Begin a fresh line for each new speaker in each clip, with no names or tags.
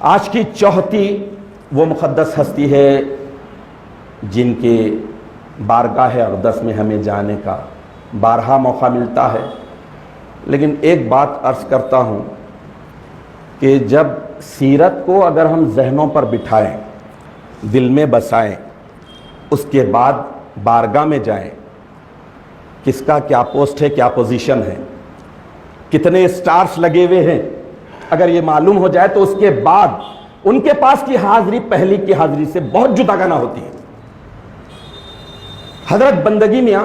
آج کی چوتھی وہ مقدس ہستی ہے جن کے بارگاہ اقدس میں ہمیں جانے کا بارہا موقع ملتا ہے، لیکن ایک بات عرض کرتا ہوں کہ جب سیرت کو اگر ہم ذہنوں پر بٹھائیں، دل میں بسائیں، اس کے بعد بارگاہ میں جائیں، کس کا کیا پوسٹ ہے، کیا پوزیشن ہے، کتنے سٹارز لگے ہوئے ہیں، اگر یہ معلوم ہو جائے تو اس کے بعد ان کے پاس کی حاضری پہلی کی حاضری سے بہت جداگانہ ہوتی ہے۔ حضرت بندگی میاں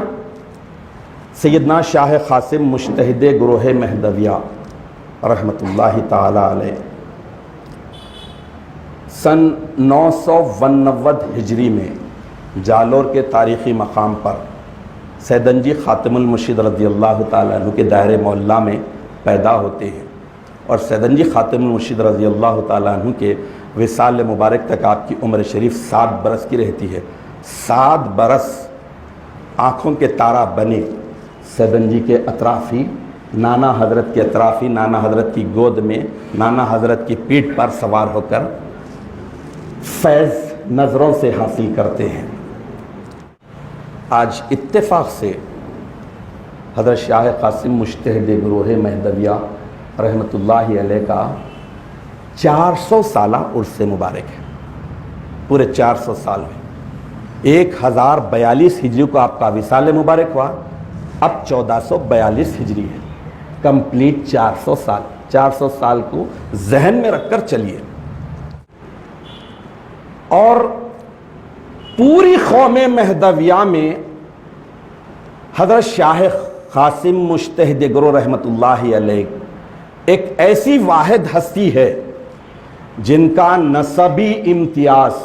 سیدنا شاہ قاسم مجتہد گروہ مہدویہ رحمۃ اللہ تعالی علیہ سن 999 ہجری میں جالور کے تاریخی مقام پر سیدنجی خاتم المرشد رضی اللہ تعالیٰ عنہ کے دائرہ معلیٰ میں پیدا ہوتے ہیں، اور سیدنجی خاتم المرشد رضی اللہ تعالیٰ عنہ کے وصال مبارک تک آپ کی عمر شریف 7 برس کی رہتی ہے۔ 7 برس آنکھوں کے تارہ بنے سیدنجی کے اطرافی، نانا حضرت کے اطرافی، نانا حضرت کی گود میں، نانا حضرت کی پیٹھ پر سوار ہو کر فیض نظروں سے حاصل کرتے ہیں۔ آج اتفاق سے حضرت شاہ قاسم مجتہد گروہ مہدویہ رحمۃ اللہ علیہ کا 400 سالہ عرس مبارک ہے۔ پورے 400 سال میں 1042 ہجری کو آپ کا وصال مبارک ہوا، اب 1442 ہجری ہے، کمپلیٹ 400 سال۔ 400 سال کو ذہن میں رکھ کر چلیے، اور پوری قوم مہدویہ میں حضرت شاہ قاسم مجتہد گروہ رحمۃ اللہ علیہ ایک ایسی واحد ہستی ہے جن کا نسبی امتیاز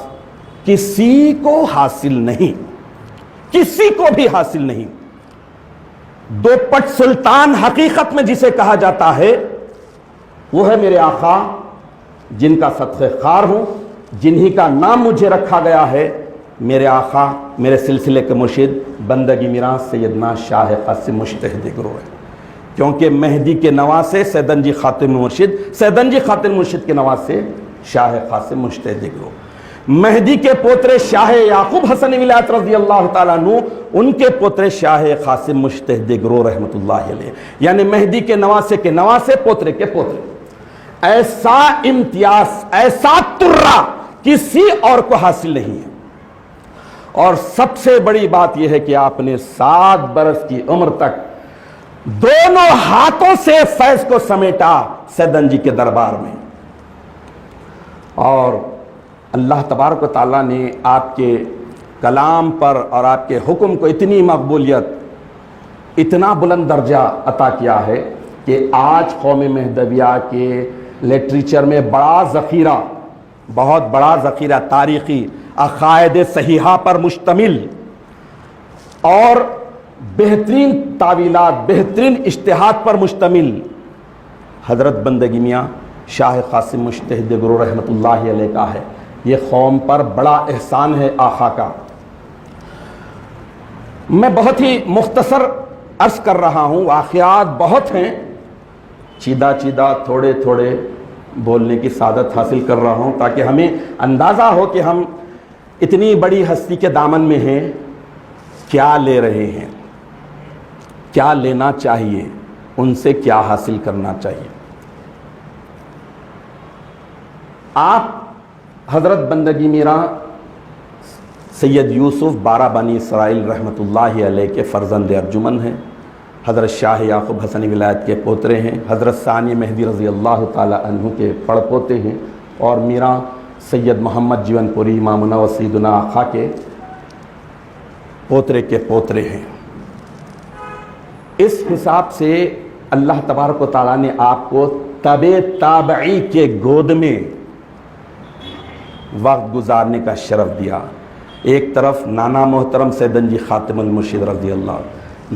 کسی کو حاصل نہیں، کسی کو بھی حاصل نہیں۔ دو پٹ سلطان حقیقت میں جسے کہا جاتا ہے وہ ہے میرے آقا، جن کا صدقہ خار ہوں، جنہی کا نام مجھے رکھا گیا ہے، میرے آقا، میرے سلسلے کے مرشد بندگی میراث سیدنا شاہ قاسم مجتہد گروہ ہے، کیونکہ مہدی کے نواسے سیدنجی خاتم مرشد، سیدنجی خاتم مرشد کے نواسے شاہ قاسم مجتہد گروہ، مہدی کے پوترے شاہ یعقوب حسن ولایت رضی اللہ تعالیٰ عنہ، ان کے پوترے شاہ قاسم مجتہد گروہ رحمۃ اللہ علیہ، یعنی مہدی کے نواسے پوترے کے پوترے۔ ایسا امتیاز، ایسا ترہ کسی اور کو حاصل نہیں ہے۔ اور سب سے بڑی بات یہ ہے کہ آپ نے 7 برس کی عمر تک دونوں ہاتھوں سے فیض کو سمیٹا سیدنجی کے دربار میں، اور اللہ تبارک و تعالیٰ نے آپ کے کلام پر اور آپ کے حکم کو اتنی مقبولیت، اتنا بلند درجہ عطا کیا ہے کہ آج قوم مہدویہ کے لٹریچر میں بڑا ذخیرہ، بہت بڑا ذخیرہ تاریخی، عقائد صحیحہ پر مشتمل اور بہترین تعویلات، بہترین اجتہاد پر مشتمل حضرت بندگی میاں شاہ قاسم مجتہد گروہ رحمۃ اللہ علیہ کا ہے۔ یہ قوم پر بڑا احسان ہے آقا کا۔ میں بہت ہی مختصر عرض کر رہا ہوں، واقعات بہت ہیں، چیدہ چیدہ تھوڑے تھوڑے بولنے کی سعادت حاصل کر رہا ہوں تاکہ ہمیں اندازہ ہو کہ ہم اتنی بڑی ہستی کے دامن میں ہیں، کیا لے رہے ہیں، کیا لینا چاہیے، ان سے کیا حاصل کرنا چاہیے۔ آپ حضرت بندگی میراں سید یوسف بارہ بنی اسرائیل رحمۃ اللہ علیہ کے فرزند ارجمن ہیں، حضرت شاہ یعقوب حسن ولایت کے پوترے ہیں، حضرت ثانی مہدی رضی اللہ تعالی عنہ کے پڑ پوتے ہیں، اور میراں سید محمد جیون پوری امامنا و سیدنا آقا کے پوترے کے پوترے ہیں۔ اس حساب سے اللہ تبارک و تعالیٰ نے آپ کو تبع تابعی کے گود میں وقت گزارنے کا شرف دیا۔ ایک طرف نانا محترم سیدنجی خاتم المرشد رضی اللہ،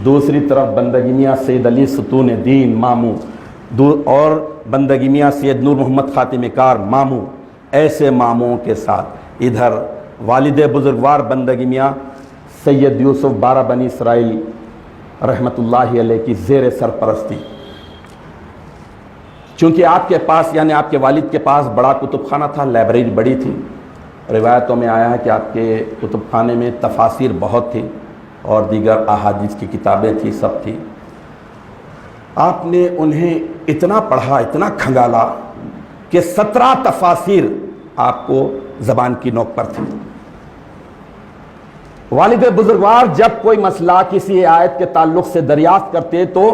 دوسری طرف بندگی میاں سید علی ستون دین ماموں، اور بندگی میاں سید نور محمد خاتم کار ماموں، ایسے ماموں کے ساتھ ادھر والد بزرگوار بندگی میاں سید یوسف بارہ بنی اسرائیل رحمۃ اللہ علیہ کی زیر سرپرستی چونکہ آپ کے پاس یعنی آپ کے والد کے پاس بڑا کتب خانہ تھا، لائبریری بڑی تھی، روایتوں میں آیا ہے کہ آپ کے کتب خانے میں تفاسیر بہت تھی اور دیگر احادیث کی کتابیں تھی، سب تھی۔ آپ نے انہیں اتنا پڑھا، اتنا کھنگالا کہ 17 تفاسیر آپ کو زبان کی نوک پر تھی۔ والد بزرگوار جب کوئی مسئلہ کسی آیت کے تعلق سے دریافت کرتے تو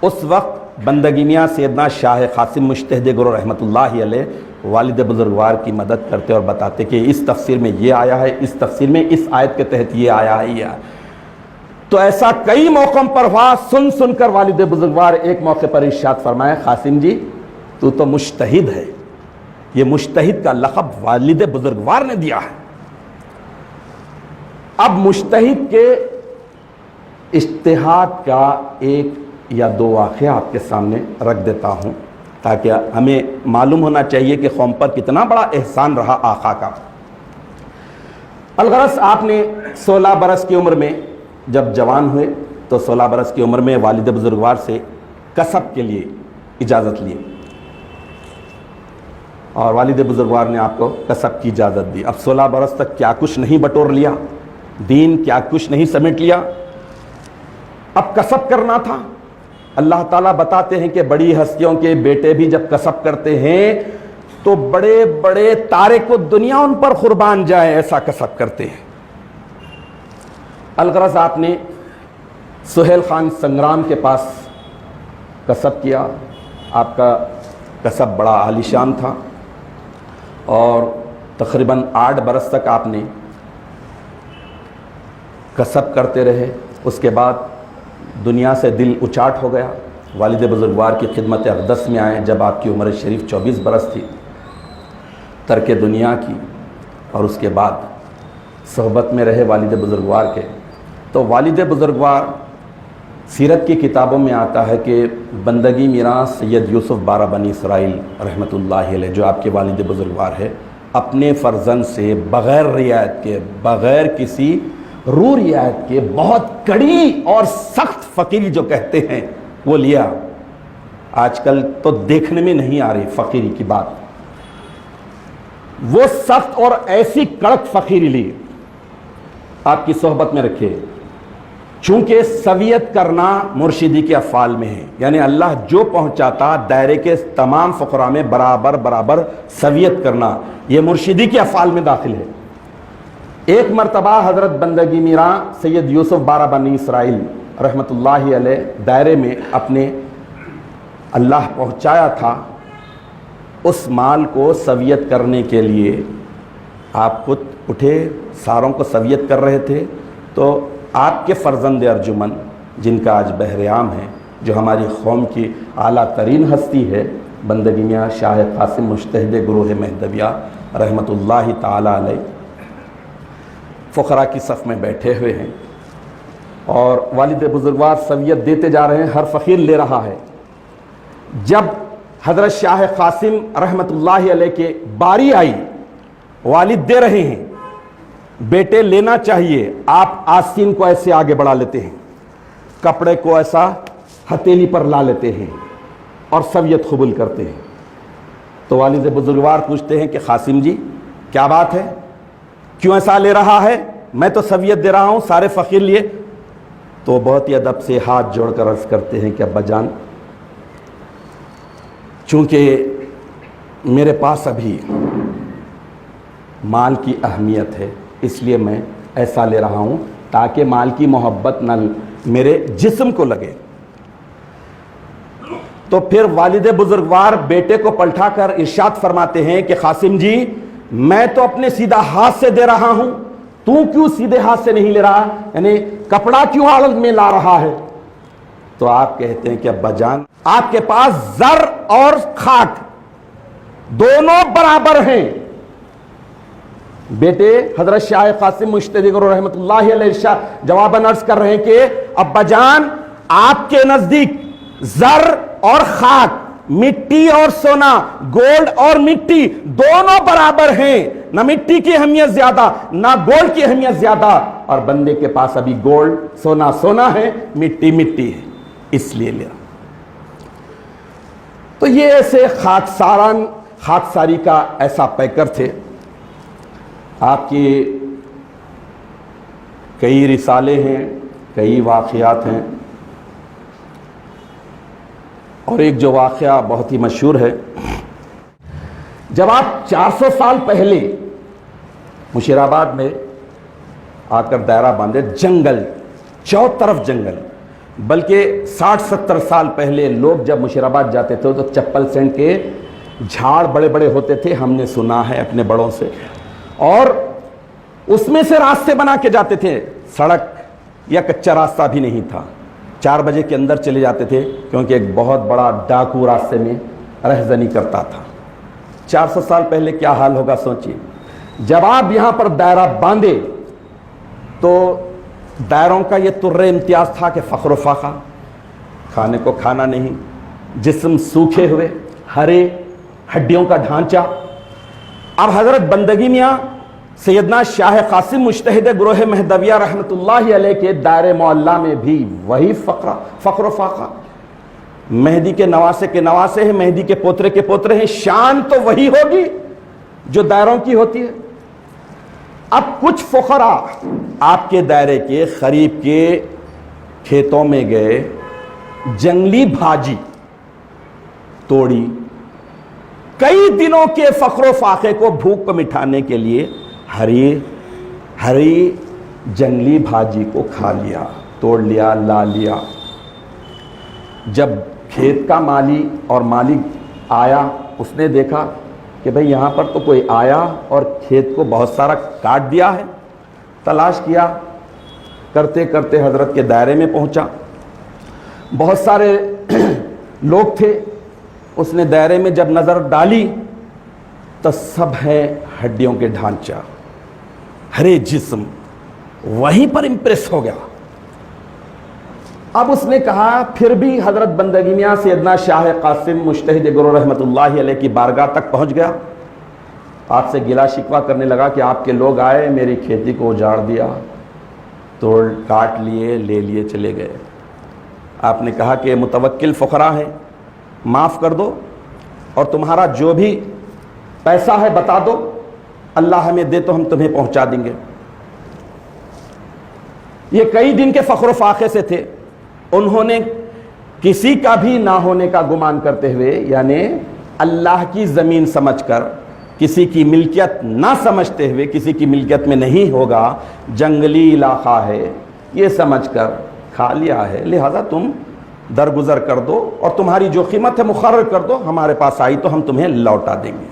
اس وقت بندگی میاں سیدنا شاہ قاسم مجتہد گرو رحمۃ اللہ علیہ والد بزرگوار کی مدد کرتے اور بتاتے کہ اس تفسیر میں یہ آیا ہے، اس تفسیر میں اس آیت کے تحت یہ آیا ہے، یہ تو ایسا کئی موقعوں پر ہوا۔ سن کر والد بزرگوار ایک موقع پر ارشاد فرمایا، قاسم جی تو مجتہد ہے۔ یہ مجتہد کا لقب والد بزرگوار نے دیا ہے۔ اب مجتہد کے اجتہاد کا ایک یا دو واقعہ آپ کے سامنے رکھ دیتا ہوں تاکہ ہمیں معلوم ہونا چاہیے کہ قوم پر کتنا بڑا احسان رہا آقا کا۔ الغرض آپ نے 16 برس کی عمر میں جب جوان ہوئے تو 16 برس کی عمر میں والد بزرگوار سے کسب کے لیے اجازت لی اور والد بزرگوار نے آپ کو کسب کی اجازت دی۔ اب 16 برس تک کیا کچھ نہیں بٹور لیا، دین کیا کچھ نہیں سمیٹ لیا، اب کسب کرنا تھا۔ اللہ تعالیٰ بتاتے ہیں کہ بڑی ہستیوں کے بیٹے بھی جب کسب کرتے ہیں تو بڑے بڑے تارک دنیا ان پر قربان جائیں، ایسا کسب کرتے ہیں۔ الغرض آپ نے سہیل خان سنگرام کے پاس کسب کیا۔ آپ کا کسب بڑا عالیشان تھا اور تقریباً 8 برس تک آپ نے کسب کرتے رہے۔ اس کے بعد دنیا سے دل اچاٹ ہو گیا، والد بزرگوار کی خدمت اقدس میں آئے جب آپ کی عمر شریف 24 برس تھی، ترک دنیا کی، اور اس کے بعد صحبت میں رہے والد بزرگوار کے۔ تو والد بزرگوار سیرت کی کتابوں میں آتا ہے کہ بندگی میراث سید یوسف بارہ بنی اسرائیل رحمۃ اللہ علیہ جو آپ کے والد بزرگوار ہے، اپنے فرزند سے بغیر رعایت کے، بغیر کسی رو رعایت کے، بہت کڑی اور سخت فقیری جو کہتے ہیں وہ لیا۔ آج کل تو دیکھنے میں نہیں آ رہی فقیری کی بات، وہ سخت اور ایسی کڑک فقیری لی، آپ کی صحبت میں رکھے۔ چونکہ سویت کرنا مرشدی کے افعال میں ہے، یعنی اللہ جو پہنچاتا دائرے کے تمام فقراء میں برابر برابر سویت کرنا، یہ مرشدی کے افعال میں داخل ہے۔ ایک مرتبہ حضرت بندگی میراں سید یوسف بارہ بنی اسرائیل رحمۃ اللہ علیہ دائرے میں اپنے اللہ پہنچایا تھا، اس مال کو سویت کرنے کے لیے آپ خود اٹھے، ساروں کو سویت کر رہے تھے، تو آپ کے فرزند ارجمن جن کا آج بہرعام ہے، جو ہماری قوم کی اعلیٰ ترین ہستی ہے، بندگی میاں شاہ قاسم مجتہد گروہ مہدویہ رحمۃ اللہ تعالی علیہ، فقراء کی صف میں بیٹھے ہوئے ہیں اور والد بزرگوار سویت دیتے جا رہے ہیں، ہر فقیر لے رہا ہے۔ جب حضرت شاہ قاسم رحمۃ اللہ علیہ کے باری آئی، والد دے رہے ہیں، بیٹے لینا چاہیے، آپ آستین کو ایسے آگے بڑھا لیتے ہیں، کپڑے کو ایسا ہتھیلی پر لا لیتے ہیں اور سویت قبول کرتے ہیں۔ تو والد بزرگوار پوچھتے ہیں کہ قاسم جی کیا بات ہے، کیوں ایسا لے رہا ہے؟ میں تو سویت دے رہا ہوں، سارے فقیر لیے۔ تو بہت ہی ادب سے ہاتھ جوڑ کر عرض کرتے ہیں کہ ابا جان، چونکہ میرے پاس ابھی مال کی اہمیت ہے، اس لیے میں ایسا لے رہا ہوں تاکہ مال کی محبت نہ میرے جسم کو لگے۔ تو پھر والد بزرگوار بیٹے کو پلٹا کر ارشاد فرماتے ہیں کہ قاسم جی میں تو اپنے سیدھا ہاتھ سے دے رہا ہوں، تو کیوں سیدھے ہاتھ سے نہیں لے رہا، یعنی کپڑا کیوں حالت میں لا رہا ہے؟ تو آپ کہتے ہیں کہ ابا جان آپ کے پاس زر اور خاک دونوں برابر ہیں۔ بیٹے حضرت شاہ قاسم مجتہد گرو رحمۃ اللہ علیہ جواباً عرض کر رہے ہیں کہ ابا جان آپ کے نزدیک زر اور خاک، مٹی اور سونا، گولڈ اور مٹی دونوں برابر ہیں، نہ مٹی کی اہمیت زیادہ نہ گولڈ کی اہمیت زیادہ، اور بندے کے پاس ابھی گولڈ سونا ہے، مٹی ہے، اس لیے لیا۔ تو یہ ایسے خاکساری کا ایسا پیکر تھے. آپ کی کئی رسالے ہیں, کئی واقعات ہیں, اور ایک جو واقعہ بہت ہی مشہور ہے, جب آپ 400 سال پہلے مشیر آباد میں آ کر دائرہ باندھے, جنگل, چاروں طرف جنگل, بلکہ 60-70 سال پہلے لوگ جب مشیر آباد جاتے تھے تو چپل سینٹ کے جھاڑ بڑے بڑے ہوتے تھے, ہم نے سنا ہے اپنے بڑوں سے, اور اس میں سے راستے بنا کے جاتے تھے. سڑک یا کچا راستہ بھی نہیں تھا, 4 بجے کے اندر چلے جاتے تھے, کیونکہ ایک بہت بڑا ڈاکو راستے میں رہزنی کرتا تھا. 400 سال پہلے کیا حال ہوگا سوچیے. جب آپ یہاں پر دائرہ باندھے تو دائروں کا یہ تر امتیاز تھا کہ فخر و فاقہ, کھانے کو کھانا نہیں, جسم سوکھے ہوئے, ہرے, ہڈیوں کا ڈھانچہ. اب حضرت بندگی میاں سیدنا شاہ قاسم مجتہد گروہ مہدویہ رحمۃ اللہ علیہ کے دائرے معلیٰ میں بھی وہی فخر و فاقہ. مہدی کے نواسے ہیں, مہدی کے پوترے ہیں, شان تو وہی ہوگی جو دائروں کی ہوتی ہے. اب کچھ فقراء آپ کے دائرے کے قریب کے کھیتوں میں گئے, جنگلی بھاجی توڑی, کئی دنوں کے فخر و فاقے کو, بھوک کو مٹھانے کے لیے ہری جنگلی بھاجی کو کھا لیا, توڑ لیا, لا لیا. جب کھیت کا مالی اور مالک آیا, اس نے دیکھا کہ بھئی یہاں پر تو کوئی آیا اور کھیت کو بہت سارا کاٹ دیا ہے. تلاش کیا, کرتے کرتے حضرت کے دائرے میں پہنچا. بہت سارے لوگ تھے. اس نے دائرے میں جب نظر ڈالی تو سب ہے ہڈیوں کے ڈھانچہ, ہرے جسم. وہیں پر امپریس ہو گیا. اب اس نے کہا, پھر بھی حضرت بندگی میاں سیدنا شاہ قاسم مجتہد گروہ رحمۃ اللہ علیہ کی بارگاہ تک پہنچ گیا. آپ سے گلا شکوہ کرنے لگا کہ آپ کے لوگ آئے, میری کھیتی کو اجاڑ دیا, توڑ کاٹ لیے, لے لیے, چلے گئے. آپ نے کہا کہ متوکل فقراء ہیں, معاف کر دو, اور تمہارا جو بھی پیسہ ہے بتا دو, اللہ ہمیں دے تو ہم تمہیں پہنچا دیں گے. یہ کئی دن کے فخر و فاقے سے تھے. انہوں نے کسی کا بھی نہ ہونے کا گمان کرتے ہوئے, یعنی اللہ کی زمین سمجھ کر, کسی کی ملکیت نہ سمجھتے ہوئے, کسی کی ملکیت میں نہیں ہوگا, جنگلی علاقہ ہے یہ سمجھ کر کھا لیا ہے, لہذا تم درگزر کر دو اور تمہاری جو قیمت ہے مقرر کر دو, ہمارے پاس آئی تو ہم تمہیں لوٹا دیں گے.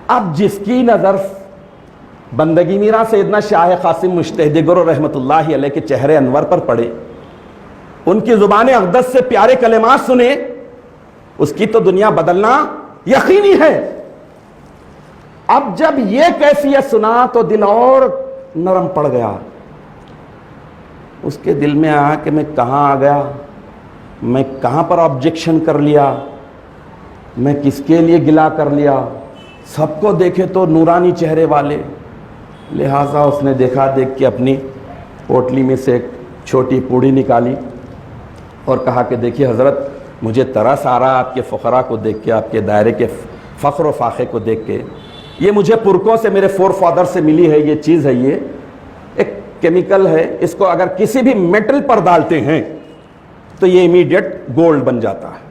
اب جس کی نظر بندگی میرا سیدنا شاہ قاسم مجتہد گروہ رحمۃ اللہ علیہ کے چہرے انور پر پڑے, ان کی زبان اقدس سے پیارے کلمات سنے, اس کی تو دنیا بدلنا یقینی ہے. اب جب یہ کیفیت سنا تو دل اور نرم پڑ گیا. اس کے دل میں آیا کہ میں کہاں آ گیا, میں کہاں پر آبجیکشن کر لیا, میں کس کے لیے گلا کر لیا. سب کو دیکھے تو نورانی چہرے والے, لہٰذا اس نے دیکھ کے اپنی پوٹلی میں سے ایک چھوٹی پوڑی نکالی اور کہا کہ دیکھیے حضرت, مجھے ترس آ رہا آپ کے فقراء کو دیکھ کے, آپ کے دائرے کے فخر و فاقے کو دیکھ کے. یہ مجھے پرکوں سے, میرے فور فادر سے ملی ہے یہ چیز ہے, یہ ایک کیمیکل ہے, اس کو اگر کسی بھی میٹل پر ڈالتے ہیں تو یہ امیڈیٹ گولڈ بن جاتا ہے,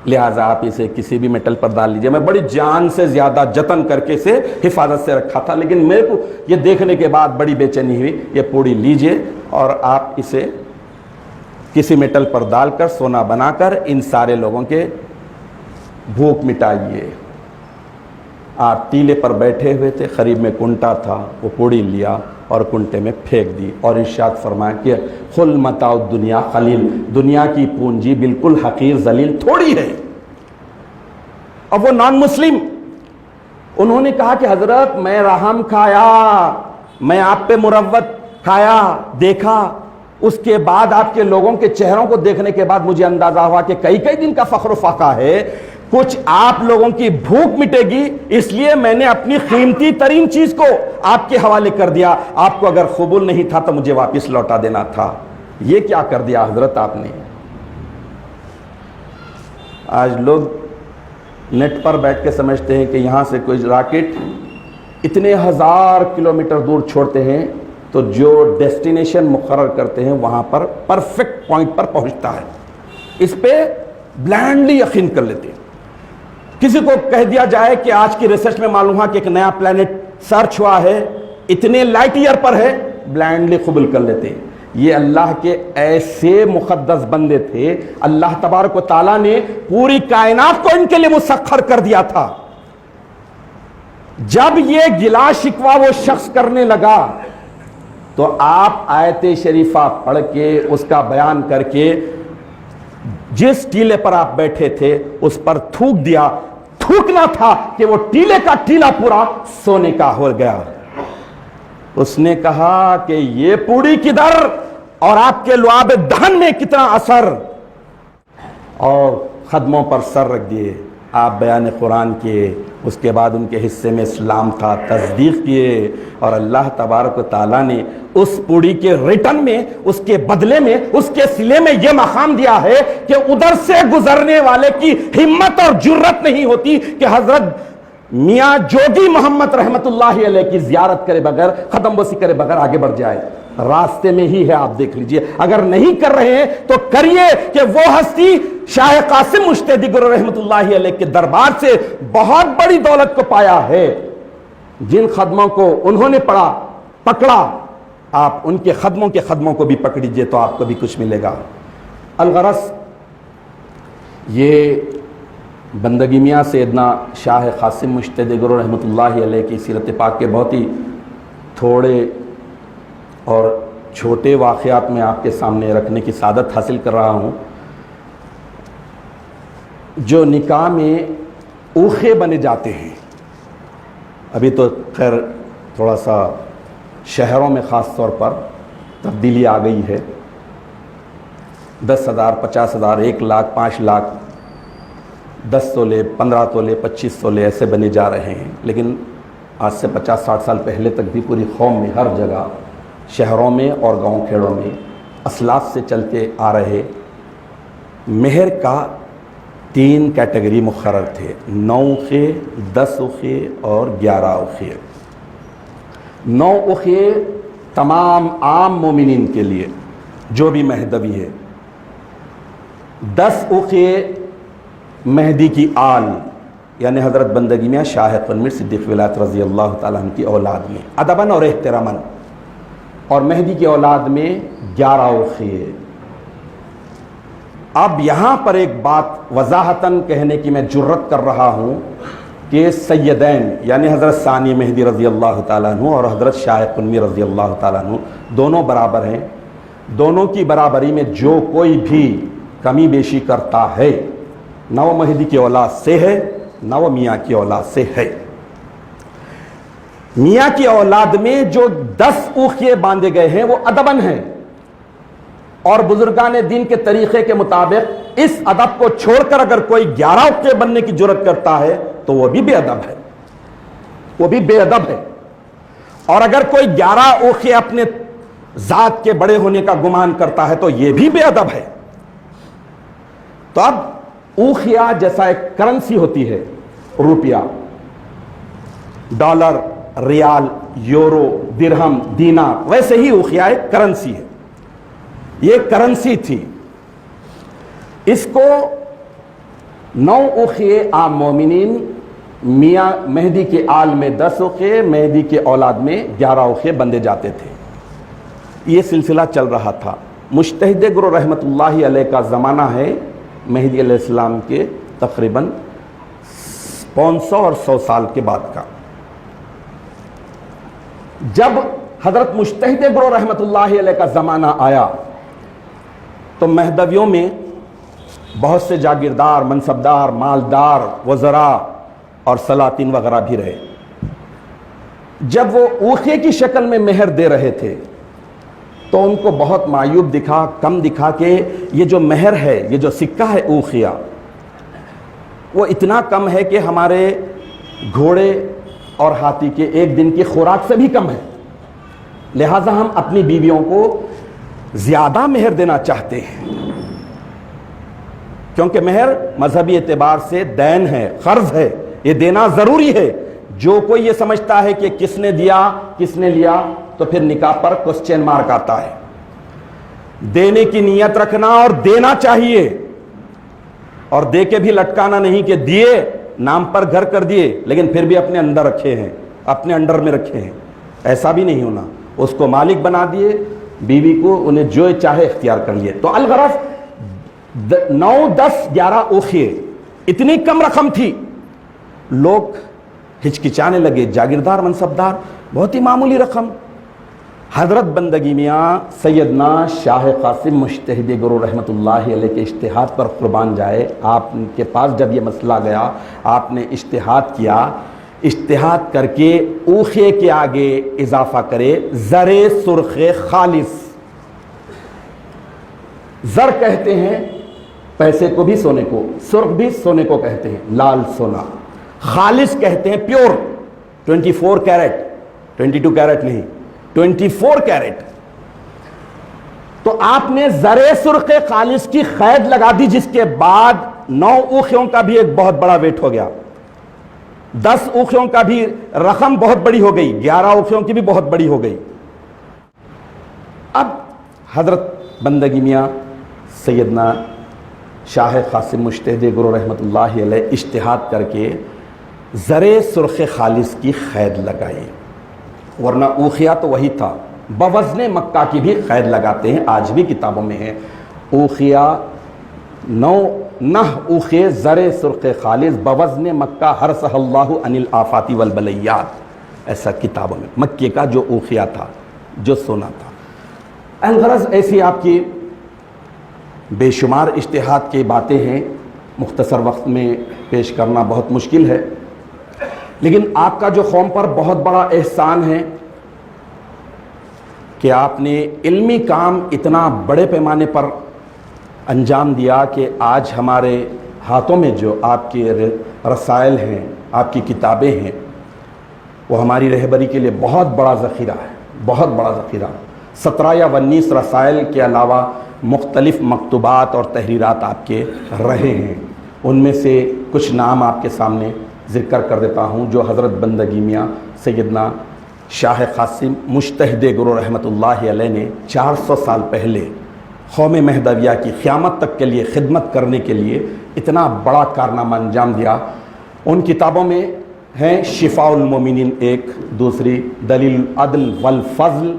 لہٰذا آپ اسے کسی بھی میٹل پر ڈال لیجئے. میں بڑی جان سے زیادہ جتن کر کے اسے حفاظت سے رکھا تھا, لیکن میرے کو یہ دیکھنے کے بعد بڑی بے چینی ہوئی. یہ پوڑی لیجئے اور آپ اسے کسی میٹل پر ڈال کر سونا بنا کر ان سارے لوگوں کے بھوک مٹائیے. آپ ٹیلے پر بیٹھے ہوئے تھے, قریب میں کنٹا تھا, وہ پوڑی لیا اور کنٹے میں پھینک دی اور ارشاد فرمایا کہ خل متاع الدنیا قلیل, دنیا کی پونجی بالکل حقیر ذلیل تھوڑی ہے. اب وہ نان مسلم, انہوں نے کہا کہ حضرت میں رحم کھایا, میں آپ پہ مروت کھایا, دیکھا, اس کے بعد آپ کے لوگوں کے چہروں کو دیکھنے کے بعد مجھے اندازہ ہوا کہ کئی کئی دن کا فخر و فاقہ ہے, کچھ آپ لوگوں کی بھوک مٹے گی, اس لیے میں نے اپنی قیمتی ترین چیز کو آپ کے حوالے کر دیا. آپ کو اگر قبول نہیں تھا تو مجھے واپس لوٹا دینا تھا. یہ کیا کر دیا حضرت آپ نے؟ آج لوگ نیٹ پر بیٹھ کے سمجھتے ہیں کہ یہاں سے کوئی راکٹ اتنے ہزار کلومیٹر دور چھوڑتے ہیں تو جو ڈیسٹینیشن مقرر کرتے ہیں وہاں پر پرفیکٹ پوائنٹ پر پہنچتا ہے. اس پہ بلائنڈلی یقین کر لیتے ہیں. کسی کو کہہ دیا جائے کہ آج کی ریسرچ میں معلوم ہوا کہ ایک نیا پلانٹ سرچ ہوا ہے, اتنے لائٹ ایئر پر ہے, بلائنڈلی قبول کر لیتے ہیں. یہ اللہ کے ایسے مقدس بندے تھے, اللہ تبارک و تعالیٰ نے پوری کائنات کو ان کے لیے مسخر کر دیا تھا. جب یہ گلا شکوہ وہ شخص کرنے لگا تو آپ آیت شریفہ پڑھ کے اس کا بیان کر کے جس ٹیلے پر آپ بیٹھے تھے اس پر تھوک دیا. تھوکنا تھا کہ وہ ٹیلے کا ٹیلا پورا سونے کا ہو گیا. اس نے کہا کہ یہ پوڑی کدھر اور آپ کے لعاب دہن میں کتنا اثر, اور قدموں پر سر رکھ دیے. آپ بیان قرآن کیے, اس کے بعد ان کے حصے میں اسلام تھا, تصدیق کیے, اور اللہ تبارک و تعالیٰ نے اس پوڑی کے ریٹرن میں, اس کے بدلے میں, اس کے صلے میں یہ مقام دیا ہے کہ ادھر سے گزرنے والے کی ہمت اور جرت نہیں ہوتی کہ حضرت میاں جوگی محمد رحمت اللہ علیہ کی زیارت کرے بغیر, قدم بوسی کرے بغیر آگے بڑھ جائے. راستے میں ہی ہے, آپ دیکھ لیجئے. اگر نہیں کر رہے ہیں تو کریے کہ وہ ہستی شاہ قاسم مجتہدی گرو رحمت اللہ علیہ کے دربار سے بہت بڑی دولت کو پایا ہے. جن قدموں کو انہوں نے پکڑا, آپ ان کے قدموں کو بھی پکڑیجئے تو آپ کو بھی کچھ ملے گا. الغرض یہ بندگی میاں سیدنا شاہ قاسم مجتہدی گرو رحمت اللہ علیہ کی سیرت پاک کے بہت ہی تھوڑے اور چھوٹے واقعات میں آپ کے سامنے رکھنے کی سعادت حاصل کر رہا ہوں. جو نکاح میں اوخے بنے جاتے ہیں, ابھی تو خیر تھوڑا سا شہروں میں خاص طور پر تبدیلی آ گئی ہے. 10,000 50,000 1 لاکھ 5 لاکھ 10 تولے 15 تولے 25 تولے ایسے بنے جا رہے ہیں. لیکن آج سے 50-60 سال پہلے تک بھی پوری قوم میں ہر جگہ, شہروں میں اور گاؤں کھیڑوں میں اسلاف سے چلتے آ رہے مہر کا 3 کیٹیگری مقرر تھے. 9 اوخے, 10 اوخے اور 11 اوخے. 9 اوخے تمام عام مومنین کے لیے جو بھی مہدوی ہے. 10 اوخے مہدی کی آل یعنی حضرت بندگی میاں شاہ قنویر صدیق ولایت رضی اللہ تعالیٰ عنہ کی اولاد میں ادباً اور احتراماً, اور مہدی کی اولاد میں 11 اوخے. اب یہاں پر ایک بات وضاحتاً کہنے کی میں جرت کر رہا ہوں کہ سیدین یعنی حضرت ثانی مہدی رضی اللہ تعالیٰ عنہ اور حضرت شاہ قنویر رضی اللہ تعالیٰ عنہ دونوں برابر ہیں. دونوں کی برابری میں جو کوئی بھی کمی بیشی کرتا ہے نہ وہ مہدی کی اولاد سے ہے نہ وہ میاں کی اولاد سے ہے. میاں کی اولاد میں جو 10 اوخے باندھے گئے ہیں وہ ادباً ہیں, اور بزرگان دین کے طریقے کے مطابق اس ادب کو چھوڑ کر اگر کوئی 11 اوخے بننے کی جرت کرتا ہے تو وہ بھی بے ادب ہے, وہ بھی بے ادب ہے. اور اگر کوئی 11 اوخے اپنے ذات کے بڑے ہونے کا گمان کرتا ہے تو یہ بھی بے ادب ہے. تو اب اوخیا جیسا ایک کرنسی ہوتی ہے, روپیہ, ڈالر, ریال, یورو, درہم, دینار, ویسے ہی اوخیا ایک کرنسی ہے. یہ کرنسی تھی. اس کو 9 اوخے عام مومنین, میاں مہدی کے آل میں 10 اوخے, مہدی کے اولاد میں 11 اوخے بندے جاتے تھے. یہ سلسلہ چل رہا تھا. مجتہد گرو رحمت اللہ علیہ کا زمانہ ہے مہدی علیہ السلام کے تقریباً 500 اور 100 سال کے بعد کا. جب حضرت مجتہد گرو رحمت اللہ علیہ کا زمانہ آیا تو مہدویوں میں بہت سے جاگیردار, منصبدار, مالدار, وزراء اور سلاطین وغیرہ بھی رہے. جب وہ اوخے کی شکل میں مہر دے رہے تھے تو ان کو بہت معیوب دکھا, کم دکھا کہ یہ جو مہر ہے, یہ جو سکہ ہے اوخیا, وہ اتنا کم ہے کہ ہمارے گھوڑے اور ہاتھی کے ایک دن کی خوراک سے بھی کم ہے. لہٰذا ہم اپنی بیویوں کو زیادہ مہر دینا چاہتے ہیں. کیونکہ مہر مذہبی اعتبار سے دین ہے، قرض ہے، یہ دینا ضروری ہے۔ جو کوئی یہ سمجھتا ہے کہ کس نے دیا کس نے لیا تو پھر نکاح پر کوسچن مارک آتا ہے۔ دینے کی نیت رکھنا اور دینا چاہیے، اور دے کے بھی لٹکانا نہیں کہ دیے نام پر گھر کر دیے لیکن پھر بھی اپنے اندر رکھے ہیں، اپنے انڈر میں رکھے ہیں، ایسا بھی نہیں ہونا۔ اس کو مالک بنا دیے، بیوی کو انہیں جو چاہے اختیار کر لیے۔ تو الغرض 9 10 11 اوخیے، اتنی کم رقم تھی، لوگ ہچکچانے لگے، جاگیردار منصبدار، بہت ہی معمولی رقم۔ حضرت بندگی میاں سیدنا شاہ قاسم مجتہد گرو رحمۃ اللہ علیہ کے اجتہاد پر قربان جائے، آپ کے پاس جب یہ مسئلہ گیا آپ نے اجتہاد کیا، اجتہاد کر کے اوخے کے آگے اضافہ کرے زر سرخ خالص۔ زر کہتے ہیں پیسے کو بھی سونے کو، سرخ بھی سونے کو کہتے ہیں، لال سونا۔ خالص کہتے ہیں پیور، 24 کیرٹ، 22 کیرٹ نہیں، 24 کیرٹ۔ تو آپ نے زر سرخ خالص کی قید لگا دی، جس کے بعد 9 اوخیوں کا بھی ایک بہت بڑا ویٹ ہو گیا، 10 اوخیوں کا بھی رقم بہت بڑی ہو گئی، 11 اوخیوں کی بھی بہت بڑی ہو گئی۔ اب حضرت بندگی میاں سیدنا شاہ قاسم مجتہد گرو رحمۃ اللہ علیہ اجتہاد کر کے زر سرخ خالص کی قید لگائی، ورنہ اوخیہ تو وہی تھا۔ بوزن مکہ کی بھی قید لگاتے ہیں، آج بھی کتابوں میں ہے، اوخیہ 9 اوخے زر سرخ خالص بوزن مکہ حرسہ اللہ عن الآفات والبلیات، ایسا کتابوں میں مکے کا جو اوخیہ تھا، جو سونا تھا۔ الغرض ایسی آپ کی بے شمار اجتہاد کی باتیں ہیں، مختصر وقت میں پیش کرنا بہت مشکل ہے، لیکن آپ کا جو قوم پر بہت بڑا احسان ہے کہ آپ نے علمی کام اتنا بڑے پیمانے پر انجام دیا کہ آج ہمارے ہاتھوں میں جو آپ کے رسائل ہیں، آپ کی کتابیں ہیں، وہ ہماری رہبری کے لیے بہت بڑا ذخیرہ ہے، بہت بڑا ذخیرہ۔ 17 یا 19 رسائل کے علاوہ مختلف مکتوبات اور تحریرات آپ کے رہے ہیں، ان میں سے کچھ نام آپ کے سامنے ذکر کر دیتا ہوں جو حضرت بندگی میاں سیدنا شاہ قاسم مجتہد گرو رحمۃ اللہ علیہ نے 400 سال پہلے قوم مہدویہ کی قیامت تک کے لیے خدمت کرنے کے لیے اتنا بڑا کارنامہ انجام دیا۔ ان کتابوں میں ہیں شفاء المومنین 1، دوسری دلیل العدل والفضل،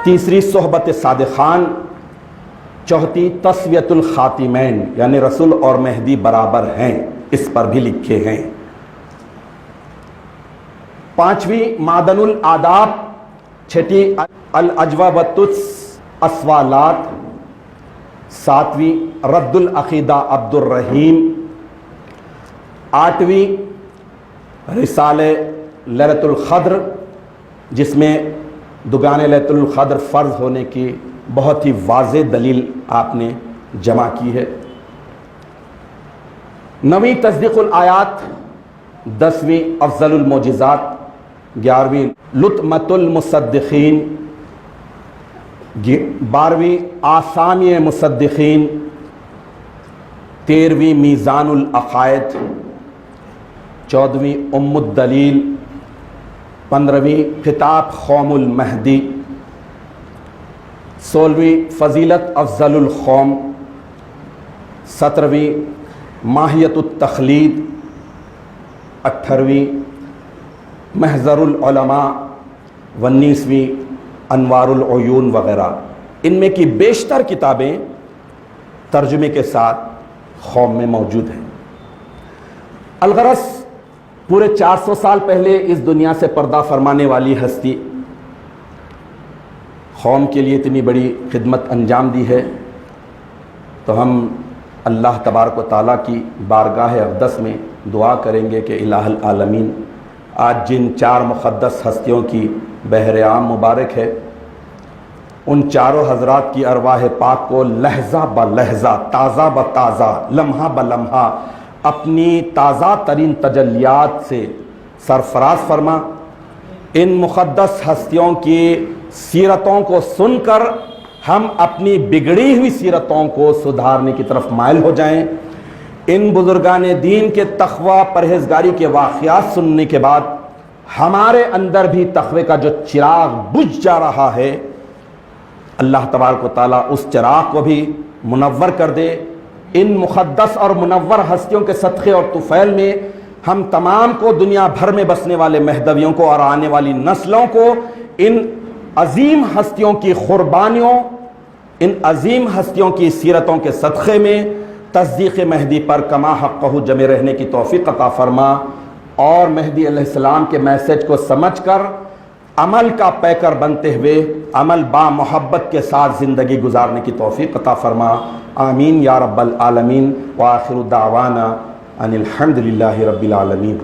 تیسری صحبت صادقان، چوتھی تسویۃ الخاتمین یعنی رسول اور مہدی برابر ہیں، اس پر بھی لکھے ہیں، پانچویں معدن الآداب، چھٹی الاجوبۃ الاسوالات، ساتویں رد العقیدہ عبد الرحیم، آٹھویں رسالہ لیلۃ القدر جس میں دگان لیلۃ القدر فرض ہونے کی بہت ہی واضح دلیل آپ نے جمع کی ہے، نویں تصدیق الآیات، 10ویں افضل المعجزات، 11ویں لطمۃ المصدقین، 12ویں آسامی مصدقین، 13ویں میزان العقائد، 14ویں ام الدلیل، 15ویں خطاب قوم المہدی، 16ویں فضیلت افضل القوم، 17ویں ماہیت التخلید، 18ویں محضر العلماء، 19ویں انوار العیون وغیرہ۔ ان میں کی بیشتر کتابیں ترجمے کے ساتھ قوم میں موجود ہیں۔ الغرض پورے 400 سال پہلے اس دنیا سے پردہ فرمانے والی ہستی قوم کے لیے اتنی بڑی خدمت انجام دی ہے، تو ہم اللہ تبارک و تعالیٰ کی بارگاہ اقدس میں دعا کریں گے کہ الہ العالمین آج جن 4 مقدس ہستیوں کی بہر عام مبارک ہے، ان چاروں حضرات کی ارواح پاک کو لحظہ بلحظہ، تازہ بتازہ، لمحہ بلمحہ اپنی تازہ ترین تجلیات سے سرفراز فرما۔ ان مقدس ہستیوں کی سیرتوں کو سن کر ہم اپنی بگڑی ہوئی سیرتوں کو سدھارنے کی طرف مائل ہو جائیں۔ ان بزرگان دین کے تقوی پرہیزگاری کے واقعات سننے کے بعد ہمارے اندر بھی تقوی کا جو چراغ بجھ جا رہا ہے، اللہ تبارک و تعالیٰ اس چراغ کو بھی منور کر دے۔ ان مقدس اور منور ہستیوں کے صدقے اور طفیل میں ہم تمام کو، دنیا بھر میں بسنے والے مہدویوں کو اور آنے والی نسلوں کو، ان عظیم ہستیوں کی قربانیوں، ان عظیم ہستیوں کی سیرتوں کے صدقے میں تصدیق مہدی پر کما حقہ جمع رہنے کی توفیق عطا فرما، اور مہدی علیہ السلام کے میسج کو سمجھ کر عمل کا پیکر بنتے ہوئے عمل با محبت کے ساتھ زندگی گزارنے کی توفیق عطا فرما۔ آمین یا رب العالمین، وآخر دعوانا ان الحمد للہ رب العالمین۔